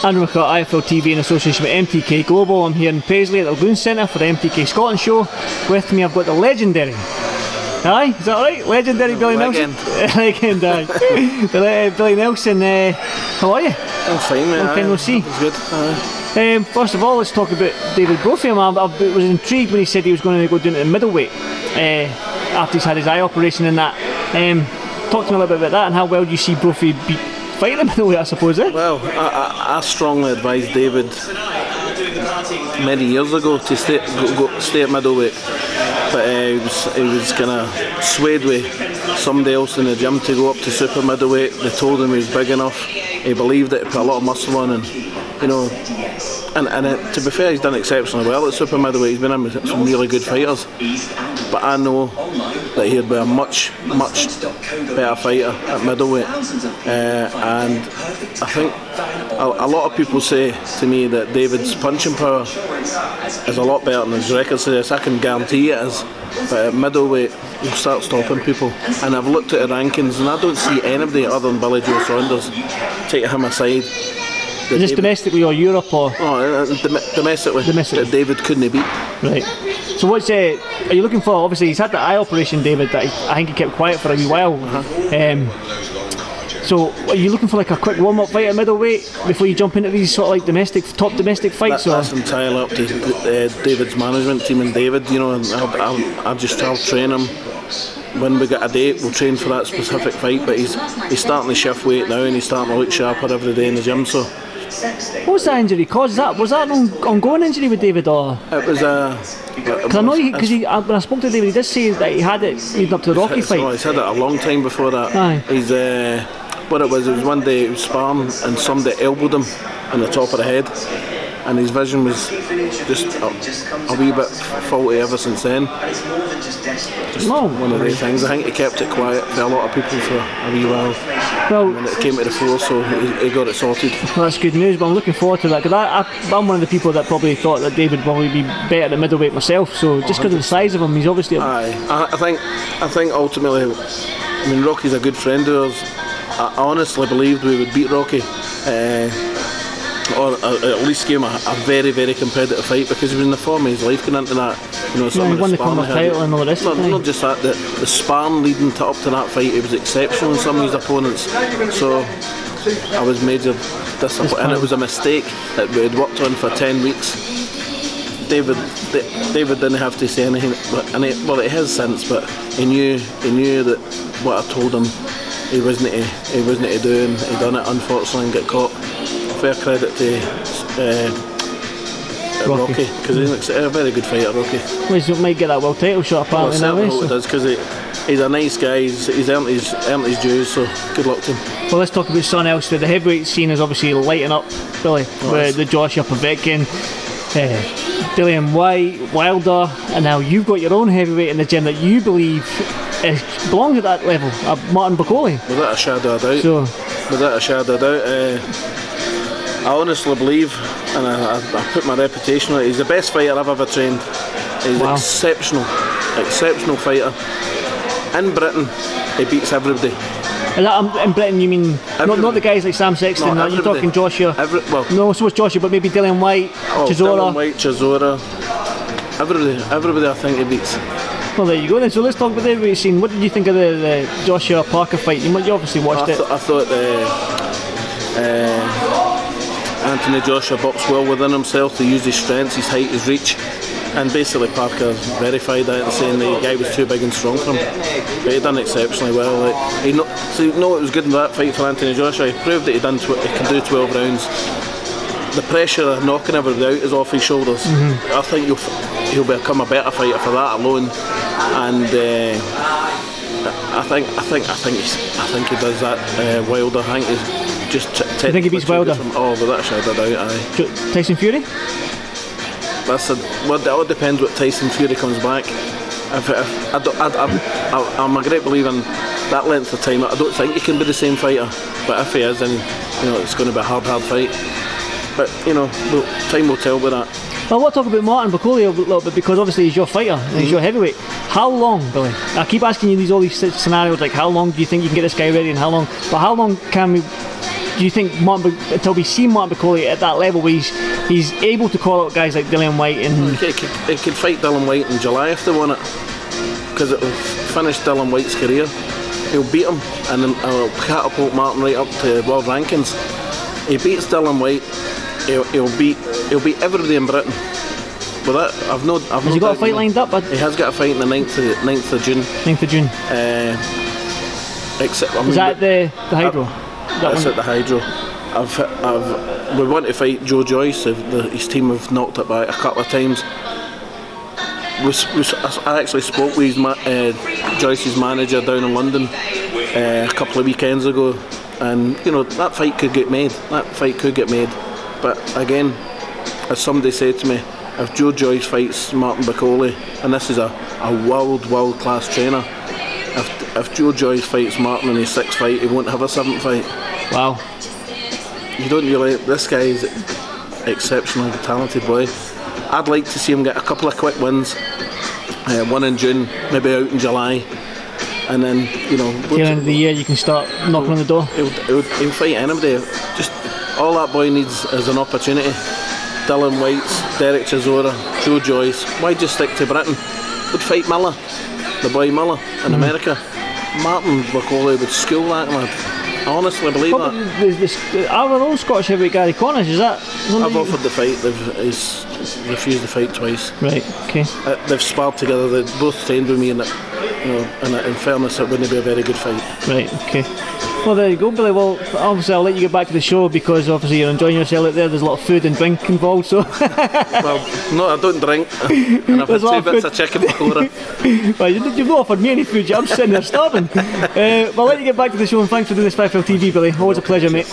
Andrew McCART, IFL TV in association with MTK Global. I'm here in Paisley at the Lagoon Centre for the MTK Scotland show. With me I've got the legendary, aye, is that right? Legendary Billy Nelson. Legend, aye. Billy Nelson, how are you? I'm fine, mate. Long time no see. It's good. First of all, let's talk about David Brophy. I was intrigued when he said he was going to go down to the middleweight after he's had his eye operation and that. Talk to me a little bit about that and how well do you see Brophy fighting the middleweight, I suppose, eh? Well, I strongly advised David many years ago to stay at middleweight, but he was kind of swayed with somebody else in the gym to go up to super middleweight. They told him he was big enough. He believed it, put a lot of muscle on, and you know, and to be fair, he's done exceptionally well at super middleweight. He's been in with some really good fighters, but I know that he'd be a much better fighter at middleweight, and I think a lot of people say to me that David's punching power is a lot better than his record suggests. I can guarantee it is, but at middleweight he'll start stopping people, and I've looked at the rankings and I don't see anybody other than Billy Joe Saunders taking him aside. Is this domestically or Europe or? Oh, domestically. That David couldn't beat. Right. So what's are you looking for? Obviously he's had the eye operation, David, that I think he kept quiet for a wee while. So are you looking for like a quick warm-up fight at middleweight before you jump into these sort of like top domestic fights? That's entirely up to David's management team and David. You know, I'll train him. When we get a date, we'll train for that specific fight. But he's starting to shift weight now, and he's starting to look sharper every day in the gym. So. What was that injury caused? Was that an ongoing injury with David, or? It was a. Because I know when I spoke to David, he did say that he had it leading up to the Rocky fight. He's had it a long time before that. Aye. He's what it was one day he was sparring and somebody elbowed him on the top of the head, and his vision was just a wee bit faulty ever since then. Just one of those things. I think he kept it quiet for a lot of people for a wee while. Well, when it came to the floor, so he got it sorted. Well, that's good news, but I'm looking forward to that, because I'm one of the people that probably thought that David would probably be better at middleweight myself. So just because of the size of him, he's obviously. I think ultimately, I mean, Rocky's a good friend of ours. I honestly believed we would beat Rocky. Or at least give him a very competitive fight, because he was in the form of his life going into that. You know, he won the Commonwealth title and all the rest. Not just that, the sparring leading up to that fight, it was exceptional in some of his opponents. So I was major disappointed, and it was a mistake that we had worked on for 10 weeks. David didn't have to say anything, well, it has since, but he knew that what I told him he wasn't to do, and he done it unfortunately and got caught. Fair credit to Rocky, because he's a very good fighter, Rocky. Well, he might get that world title shot apparently now. I hope it does, because he's a nice guy, he's earned his dues, so good luck to him. Well, let's talk about something else. The heavyweight scene is obviously lighting up, Billy, with the Joshua Povetkin, Dillian Whyte, Wilder, and now you've got your own heavyweight in the gym that you believe belongs at that level, Martin Bakole. Without a shadow of doubt. Without a shadow of doubt. I honestly believe, and I put my reputation on it, he's the best fighter I've ever trained. He's exceptional fighter. In Britain, he beats everybody. In Britain, you mean not the guys like Sam Sexton? No, you're talking Joshua. No, so it's Joshua, but maybe Dillian Whyte, Chisora. Dillian Whyte, Chisora. Everybody I think he beats. Well, there you go then. So let's talk about the heavyweight scene. What did you think of the Joshua Parker fight? You obviously watched it. I thought Anthony Joshua boxed well within himself to use his strengths, his height, his reach, and basically Parker verified that and saying the guy was too big and strong for him. But he done exceptionally well. It was good in that fight for Anthony Joshua. He proved that he can do 12 rounds. The pressure of knocking everybody out is off his shoulders. I think he'll become a better fighter for that alone. And I think he does that. Wilder, I think he's just. You think he beats Wilder? Without a shadow of doubt, aye. Tyson Fury? It all depends what Tyson Fury comes back. I'm a great believer in that length of time. I don't think he can be the same fighter, but if he is, then it's going to be a hard fight. But time will tell with that. Well, I want to talk about Martin Bakole a little bit, because obviously he's your fighter and he's your heavyweight. How long, Billy? I keep asking you all these scenarios, like how long do you think you can get this guy ready, and how long? But how long do Do you think until we see Martin Bakole at that level where he's able to call out guys like Dillian Whyte and... He could fight Dillian Whyte in July if they want it, because it will finish Dillian Whyte's career. He'll beat him and then it'll catapult Martin right up to world rankings. He beats Dillian Whyte, he'll beat everybody in Britain. But that, has he got a fight lined up? He has got a fight on the 9th of June. 9th of June. Except, is that the Hydro? That's at the Hydro. We want to fight Joe Joyce. His team have knocked it back a couple of times. I actually spoke with Joyce's manager down in London a couple of weekends ago, and you know that fight could get made. But again, as somebody said to me, if Joe Joyce fights Martin Bakole, and this is a world class trainer, if Joe Joyce fights Martin in his 6th fight, he won't have a 7th fight. Wow. You don't really. This guy is exceptionally talented boy. I'd like to see him get a couple of quick wins, one in June, maybe out in July, and then you know. At the end of the year, you can start knocking on the door. He'll fight anybody. Just all that boy needs is an opportunity. Dillian Whyte, Derek Chisora, Joe Joyce. Why just stick to Britain? Would fight Miller, the boy Miller in America. Martin Bakole would school that lad. I honestly believe that. Are those Scottish heavyweight Gary Connors? Is that? I've offered the fight. He's refused the fight twice. Right. Okay. They've sparred together. They both trained with me, and in fairness, it wouldn't be a very good fight. Right. Okay. Well, there you go, Billy. Well, obviously I'll let you get back to the show because obviously you're enjoying yourself out there. There's a lot of food and drink involved, so... Well, no, I don't drink. And I've had 2 bits of chicken pakora. Well, you've not offered me any food yet. I'm sitting there starving. Well, I'll let you get back to the show, and thanks for doing this 5FL TV, Billy. Always a pleasure, mate.